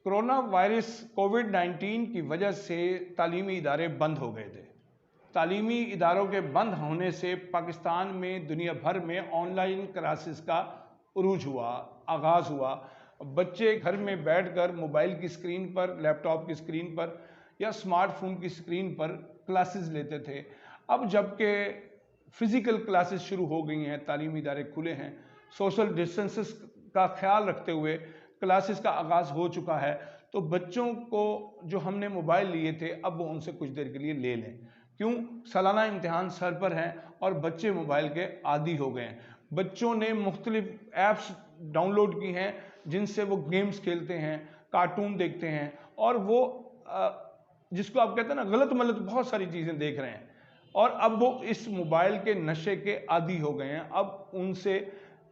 Corona virus कोविड-19 की वजह से तालीमी इदारे बंद हो गए थे। तालीमी इदारों के बंद होने से पाकिस्तान में दुनिया भर में ऑनलाइन क्लासेस का उरूज हुआ, आगाज़ हुआ। बच्चे घर में बैठकर मोबाइल की स्क्रीन पर, लैपटॉप की स्क्रीन पर या स्मार्टफोन की स्क्रीन पर क्लासेस लेते थे। अब जबकि फ़िज़िकल क्लासेस शुरू हो गई हैं, तालीमी इदारे खुले हैं, सोशल डिस्टेंसेस का ख्याल रखते हुए क्लासेस का आगाज़ हो चुका है, तो बच्चों को जो हमने मोबाइल लिए थे अब वो उनसे कुछ देर के लिए ले लें। क्यों? सालाना इम्तिहान सर पर हैं और बच्चे मोबाइल के आदी हो गए हैं। बच्चों ने मुख्तलिफ ऐप्स डाउनलोड की हैं जिनसे वो गेम्स खेलते हैं, कार्टून देखते हैं और वो जिसको आप कहते हैं ना गलत मलत बहुत सारी चीज़ें देख रहे हैं और अब वो इस मोबाइल के नशे के आदी हो गए हैं। अब उनसे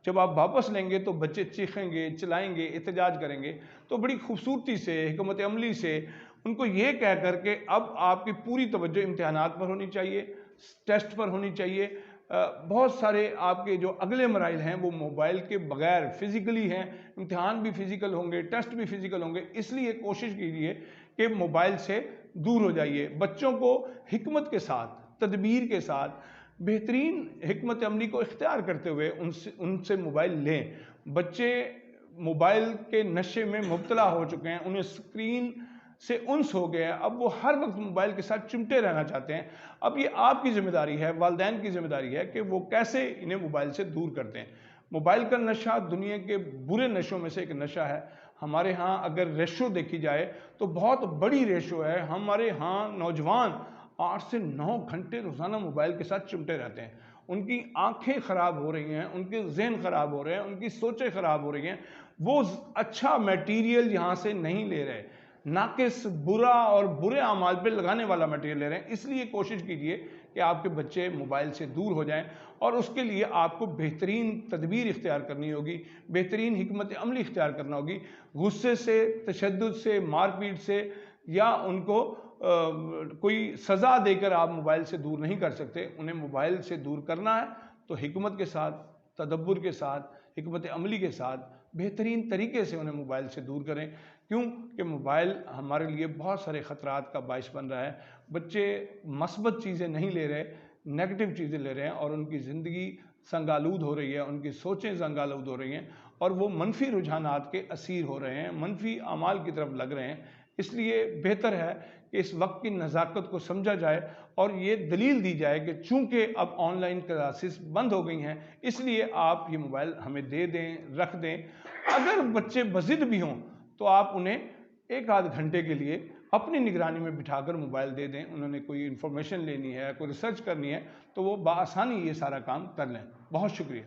जब आप वापस लेंगे तो बच्चे चीखेंगे, चिल्लाएंगे, एहतजाज करेंगे। तो बड़ी खूबसूरती से, हिकमत अमली से उनको ये कह कर के अब आपकी पूरी तवज्जो इम्तिहानात पर होनी चाहिए, टेस्ट पर होनी चाहिए। बहुत सारे आपके जो अगले मराइल हैं वो मोबाइल के बगैर फिज़िकली हैं, इम्तिहान भी फ़िज़िकल होंगे, टेस्ट भी फ़िज़िकल होंगे। इसलिए कोशिश कीजिए कि मोबाइल से दूर हो जाइए। बच्चों को हिकमत के साथ, तदबीर के साथ, बेहतरीन हिकमत अमली को इख्तियार करते हुए उनसे मोबाइल लें। बच्चे मोबाइल के नशे में मुब्तला हो चुके हैं, उन्हें स्क्रीन से उन्स हो गया है। अब वो हर वक्त मोबाइल के साथ चिमटे रहना चाहते हैं। अब ये आपकी ज़िम्मेदारी है, वालिदैन की ज़िम्मेदारी है कि वो कैसे इन्हें मोबाइल से दूर करते हैं। मोबाइल का नशा दुनिया के बुरे नशों में से एक नशा है। हमारे यहाँ अगर रेशो देखी जाए तो बहुत बड़ी रेशो है। हमारे यहाँ नौजवान 8 से 9 घंटे रोज़ाना मोबाइल के साथ चिमटे रहते हैं। उनकी आंखें ख़राब हो रही हैं, उनके ज़हन ख़राब हो रहे हैं, उनकी सोचें ख़राब हो रही हैं। वो अच्छा मटेरियल यहाँ से नहीं ले रहे, नाक़िस, बुरा और बुरे अमाल पे लगाने वाला मटेरियल ले रहे हैं। इसलिए कोशिश कीजिए कि आपके बच्चे मोबाइल से दूर हो जाएं और उसके लिए आपको बेहतरीन तदबीर इख्तियार करनी होगी, बेहतरीन हिकमत अमली इख्तियार करना होगी। गुस्से से, तशद्दुद से, मारपीट से या उनको कोई सज़ा देकर आप मोबाइल से दूर नहीं कर सकते। उन्हें मोबाइल से दूर करना है तो हिकमत के साथ, तदब्बुर के साथ, हिकमत अमली के साथ बेहतरीन तरीके से उन्हें मोबाइल से दूर करें। क्यों कि मोबाइल हमारे लिए बहुत सारे ख़तरात का बाइस बन रहा है। बच्चे मस्बत चीज़ें नहीं ले रहे, नेगेटिव चीज़ें ले रहे हैं और उनकी ज़िंदगी संगालूद हो रही है, उनकी सोचें संगालूद हो रही हैं और वो मनफी रुझानात के असीर हो रहे हैं, मनफी अमाल की तरफ लग रहे हैं। इसलिए बेहतर है कि इस वक्त की नज़ाकत को समझा जाए और ये दलील दी जाए कि चूँकि अब ऑनलाइन क्लासेस बंद हो गई हैं, इसलिए आप ये मोबाइल हमें दे दें, रख दें। अगर बच्चे बज़िद भी हों तो आप उन्हें 1 आध घंटे के लिए अपनी निगरानी में बिठाकर मोबाइल दे दें। उन्होंने कोई इन्फॉर्मेशन लेनी है, कोई रिसर्च करनी है तो वो बआसानी ये सारा काम कर लें। बहुत शुक्रिया।